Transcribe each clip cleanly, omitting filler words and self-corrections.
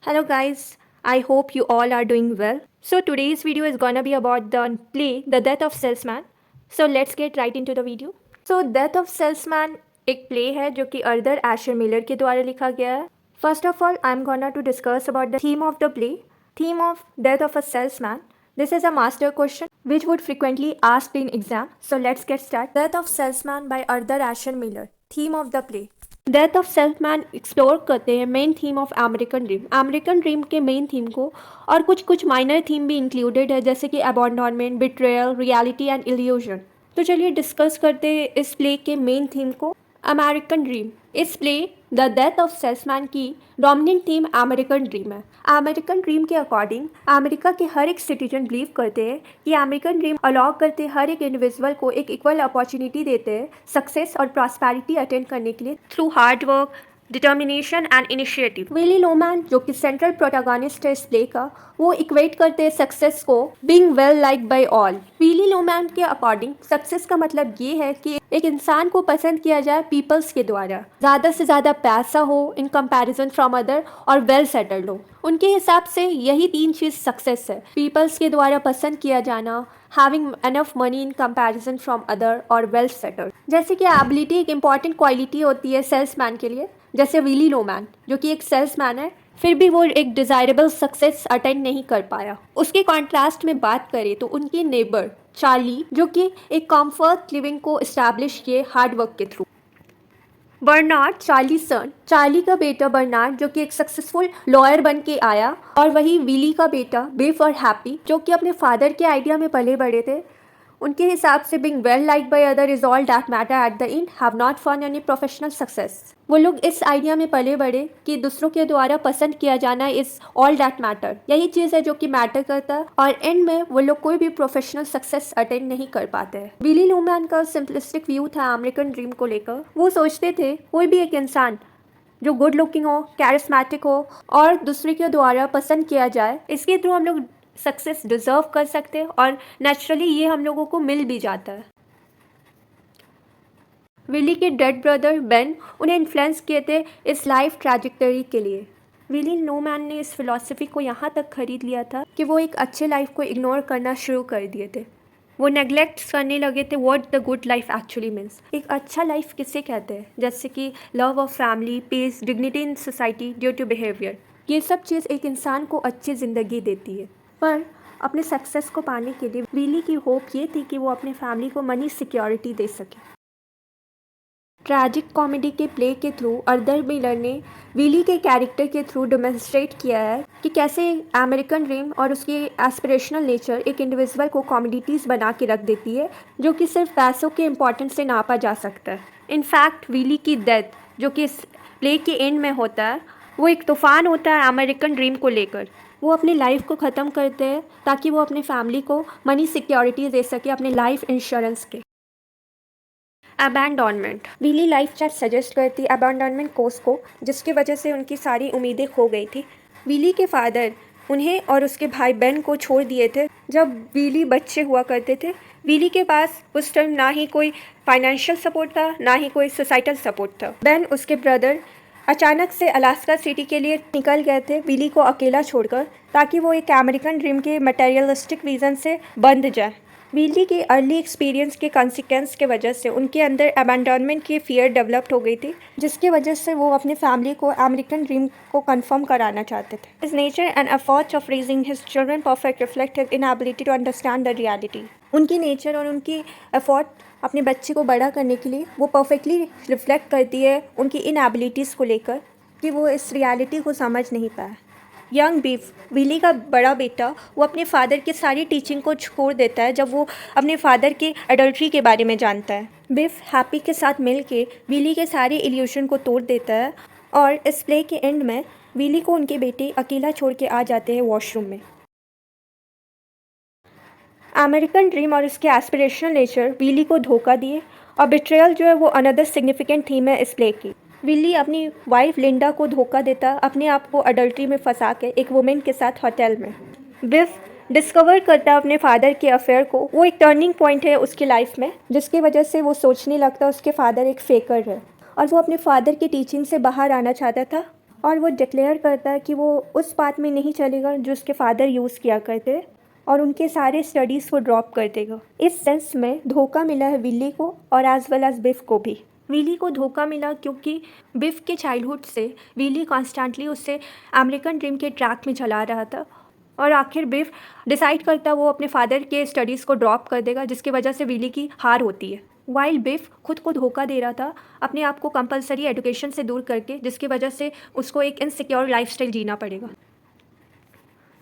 Hello guys, I hope you all are doing well. So today's video is gonna be about the play The Death of Salesman. So let's get right into the video. So Death of Salesman एक play है जो कि अर्दर Asher Miller के द्वारा लिखा गया है. First of all, I'm gonna to discuss about the theme of the play. Theme of Death of a Salesman. This is a master question which would frequently asked in exam. So let's get started. Death of Salesman by Arthur Asher Miller. Theme of the play. Death of salesman explore करते हैं main theme of American dream के main theme को, और कुछ minor theme भी included है जैसे कि abandonment, betrayal, reality and illusion. तो चलिए डिस्कस करते हैं इस प्ले के मेन थीम को. American dream. इस play the death of salesman की डोमिनेंट थीम अमेरिकन ड्रीम है. अमेरिकन ड्रीम के अकॉर्डिंग अमेरिका के हर एक सिटीजन बिलीव करते हैं कि अमेरिकन ड्रीम अलाउ करते हर एक इंडिविजुअल को एक इक्वल अपॉर्चुनिटी देते हैं सक्सेस और प्रॉस्पेरिटी अटेंड करने के लिए through hard work, determination and initiative. Willy Loman जो कि सेंट्रल प्रोटैगनिस्ट है इस प्ले का, वो इक्वेट करते हैं सक्सेस को being well like by all. Willy Loman के अकॉर्डिंग सक्सेस का मतलब ये है कि एक इंसान को पसंद किया जाए पीपल्स के द्वारा, ज़्यादा से ज़्यादा पैसा हो इन कंपैरिजन फ्रॉम अदर और वेल सेटल्ड हो. उनके हिसाब से यही तीन चीज़ सक्सेस है: पीपल्स के द्वारा पसंद किया जाना, having enough money in comparison from other और वेल सेटल्ड. जैसे कि एबिलिटी एक इंपॉर्टेंट क्वालिटी होती है सेल्समैन के लिए. जैसे विली लोमैन जो कि एक सेल्समैन है, फिर भी वो एक डिज़ायरेबल सक्सेस अटेंड नहीं कर पाया. उसके कॉन्ट्रास्ट में बात करें तो उनके नेबर चार्ली जो कि एक कंफर्ट लिविंग को इस्टेब्लिश किए हार्ड वर्क के थ्रू. बर्नार्ड चार्ली सन, चार्ली का बेटा बर्नार्ड जो कि एक सक्सेसफुल लॉयर बन के आया, और वही विली का बेटा बिफ और हैप्पी जो कि अपने फादर के आइडिया में पले बड़े थे. उनके हिसाब से being well like by other is all that matter at the end, have not fun any professional success. वो लोग इस आइडिया में पले बड़े कि दूसरों के द्वारा पसंद किया जाना इज ऑल दैट मैटर, यही चीज़ है जो कि मैटर करता है, और एंड में वो लोग कोई भी प्रोफेशनल सक्सेस अटेंड नहीं कर पाते हैं. विली लोमैन का सिंपलिस्टिक व्यू था अमेरिकन ड्रीम को लेकर. वो सोचते थे कोई भी एक इंसान जो गुड लुकिंग हो, कैरिस्मेटिक हो और दूसरे के द्वारा पसंद किया जाए, इसके थ्रू हम लोग सक्सेस डिजर्व कर सकते हैं और नेचुरली ये हम लोगों को मिल भी जाता है. विली के डेड ब्रदर बेन उन्हें इन्फ्लुएंस किए थे इस लाइफ ट्रैजेक्टरी के लिए. विली लोमैन ने इस फिलॉसफी को यहाँ तक खरीद लिया था कि वो एक अच्छे लाइफ को इग्नोर करना शुरू कर दिए थे. वो नेग्लेक्ट करने लगे थे what the good life actually means. एक अच्छा लाइफ किसे कहते हैं, जैसे कि love of family, peace, dignity in society due to behaviour. ये सब चीज़ एक इंसान को अच्छी ज़िंदगी देती है. पर अपने सक्सेस को पाने के लिए विली की होप ये थी कि वो अपने फैमिली को मनी सिक्योरिटी दे सके. ट्रैजिक कॉमेडी के प्ले के थ्रू आर्थर मिलर ने विली के कैरेक्टर के थ्रू डेमोन्स्ट्रेट किया है कि कैसे अमेरिकन ड्रीम और उसकी एस्पिरेशनल नेचर एक इंडिविजुअल को कॉमोडिटीज़ बना के रख देती है जो कि सिर्फ पैसों के इम्पोर्टेंस से नापा जा सकता है. इनफैक्ट विली की डेथ जो कि इस प्ले के एंड में होता है, वो एक तूफ़ान होता है अमेरिकन ड्रीम को लेकर. वो अपनी लाइफ को ख़त्म करते हैं ताकि वो अपने फैमिली को मनी सिक्योरिटी दे सके अपने लाइफ इंश्योरेंस के. Abandonment. Willy life chart suggest करती अबैंडनमेंट कोर्स को, जिसकी वजह से उनकी सारी उम्मीदें खो गई थी. विली के फादर उन्हें और उसके भाई बेन को छोड़ दिए थे जब विली बच्चे हुआ करते थे. विली के पास उस टाइम ना ही कोई फाइनेंशियल सपोर्ट था, ना ही कोई सोसाइटल सपोर्ट था. बेन उसके ब्रदर अचानक से अलास्का सिटी के लिए निकल गए थे विली को अकेला छोड़कर, ताकि वो एक अमेरिकन ड्रीम के मटेरियलिस्टिक विज़न से बंध जाए. विली के अर्ली एक्सपीरियंस के कॉन्सिक्वेंस के वजह से उनके अंदर अबैंडनमेंट की फियर डेवलप्ड हो गई थी, जिसकी वजह से वो अपने फैमिली को अमेरिकन ड्रीम को कंफर्म कराना चाहते थे. His nature and efforts of raising his children perfect reflect his inability to understand the reality. उनकी नेचर और उनकी एफर्ट अपने बच्चे को बड़ा करने के लिए वो परफेक्टली रिफ्लेक्ट करती है उनकी इनएबिलिटीज़ को लेकर कि वो इस रियलिटी को समझ नहीं पाया. यंग बीफ, विली का बड़ा बेटा, वो अपने फादर की सारी टीचिंग को छोड़ देता है जब वो अपने फादर के एडल्ट्री के बारे में जानता है. बिफ हैप्पी के साथ मिल के विली के सारे इल्यूशन को तोड़ देता है, और इस प्ले के एंड में विली को उनके बेटे अकेला छोड़ के आ जाते हैं वॉशरूम में. अमेरिकन ड्रीम और उसके एस्पिरेशनल नेचर विली को धोखा दिए, और बिट्रेयल जो है वो अनदर सिग्निफिकेंट थीम है इस प्ले की. विली अपनी वाइफ लिंडा को धोखा देता अपने आप को अडल्ट्री में फंसा के एक वुमेन के साथ होटल में. बिफ डिस्कवर करता अपने फादर के अफेयर को. वो एक टर्निंग पॉइंट है उसकी लाइफ में, जिसकी वजह से वो सोचने लगता उसके फादर एक फेकर है. और वो अपने फादर की टीचिंग से बाहर आना चाहता था और वो डिक्लेयर करता है कि वो उस पाथ में नहीं चलेगा जो उसके फादर यूज़ किया करते और उनके सारे स्टडीज़ को ड्रॉप कर देगा। इस सेंस में धोखा मिला है विली को और एज वेल एज बिफ को भी। विली को धोखा मिला क्योंकि बिफ के चाइल्डहुड से विली कॉन्स्टेंटली उससे अमेरिकन ड्रीम के ट्रैक में चला रहा था और आखिर बिफ डिसाइड करता वो अपने फादर के स्टडीज़ को ड्रॉप कर देगा, जिसकी वजह से विली की हार होती है। वाइल बिफ खुद को धोखा दे रहा था अपने आप को कंपलसरी एजुकेशन से दूर करके, जिसकी वजह से उसको एक इनसिक्योर लाइफस्टाइल जीना पड़ेगा।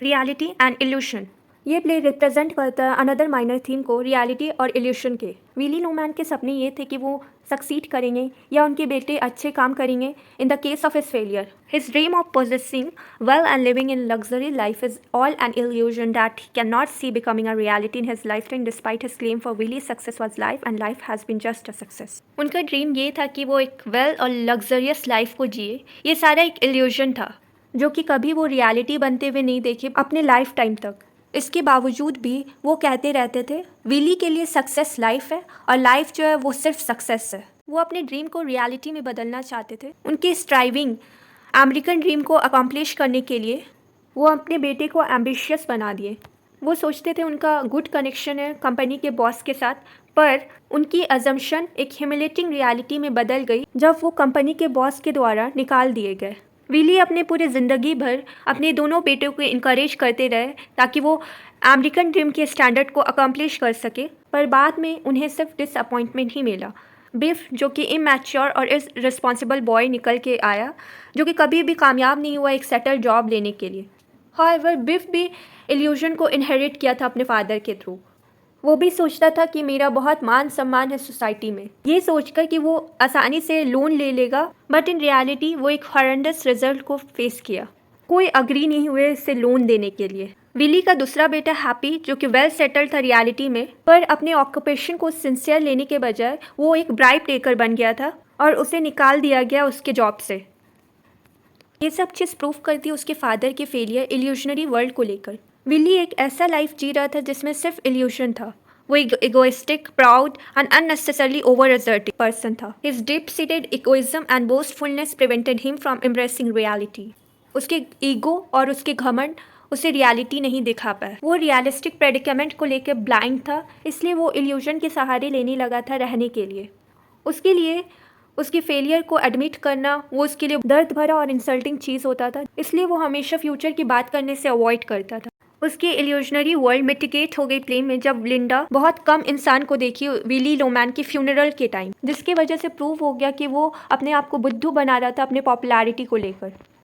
रियलिटी एंड इल्यूशन, ये प्ले रिप्रेजेंट करता है अनदर माइनर थीम को, रियलिटी और इल्यूशन के। विली लोमैन के सपने ये थे कि वो सक्सीड करेंगे या उनके बेटे अच्छे काम करेंगे in the case of his failure. His dream of possessing wealth and living in luxury life is all an illusion that he cannot see becoming a reality in his lifetime despite his claim for Willy's success was life and life has been just a success। उनका dream ये था कि वो एक well और luxurious life को जिए। ये सारा एक इल्यूजन था जो कि कभी वो रियलिटी बनते हुए नहीं देखे अपने लाइफ टाइम तक। इसके बावजूद भी वो कहते रहते थे विली के लिए सक्सेस लाइफ है और लाइफ जो है वो सिर्फ सक्सेस है। वो अपने ड्रीम को रियलिटी में बदलना चाहते थे। उनकी स्ट्राइविंग अमेरिकन ड्रीम को अकम्प्लिश करने के लिए वो अपने बेटे को एम्बिशियस बना दिए। वो सोचते थे उनका गुड कनेक्शन है कंपनी के बॉस के साथ, पर उनकी अजम्पशन एक ह्यूमिलेटिंग रियलिटी में बदल गई जब वो कंपनी के बॉस के द्वारा निकाल दिए गए। विली अपने पूरे ज़िंदगी भर अपने दोनों बेटों को इनकरेज करते रहे ताकि वो अमेरिकन ड्रीम के स्टैंडर्ड को अकम्प्लिश कर सके, पर बाद में उन्हें सिर्फ डिसअपॉइंटमेंट ही मिला। बिफ जो कि इमैच्योर और इररिस्पॉन्सिबल बॉय निकल के आया, जो कि कभी भी कामयाब नहीं हुआ एक सेटल जॉब लेने के लिए। हाउएवर बिफ भी इल्यूजन को इनहेरिट किया था अपने फादर के थ्रू। वो भी सोचता था कि मेरा बहुत मान सम्मान है सोसाइटी में, ये सोचकर कि वो आसानी से लोन ले लेगा, बट इन रियलिटी वो एक हॉरेंडस रिजल्ट को फेस किया। कोई अग्री नहीं हुए इससे लोन देने के लिए। विली का दूसरा बेटा हैप्पी जो कि वेल सेटल्ड था रियलिटी में, पर अपने ऑक्यूपेशन को सिंसियर लेने के बजाय वो एक ब्राइब टेकर बन गया था और उसे निकाल दिया गया उसके जॉब से। ये सब चीज़ प्रूव करती है उसके फादर के फेलियर इल्यूशनरी वर्ल्ड को लेकर। विली एक ऐसा लाइफ जी रहा था जिसमें सिर्फ इल्यूशन था। वो एक egoistic, proud and unnecessarily over assertive person था। His deep seated egoism and boastfulness prevented him from embracing reality. उसके ईगो और उसके घमंड उसे रियलिटी नहीं दिखा पाया। वो रियलिस्टिक प्रेडिकेमेंट को लेकर ब्लाइंड था, इसलिए वो इल्यूजन के सहारे लेने लगा था रहने के लिए। उसके लिए उसके फेलियर को एडमिट करना वो उसके लिए दर्द भरा और इंसल्टिंग चीज़ होता था, इसलिए वो हमेशा फ्यूचर की बात करने से अवॉइड करता था। उसकी इल्यूजनरी वर्ल्ड मिटिगेट हो गई प्ले में जब लिंडा बहुत कम इंसान को देखी विली लोमैन के फ्यूनरल के टाइम, जिसकी वजह से प्रूव हो गया कि वो अपने आप को बुद्धू बना रहा था अपने पॉपुलैरिटी को लेकर।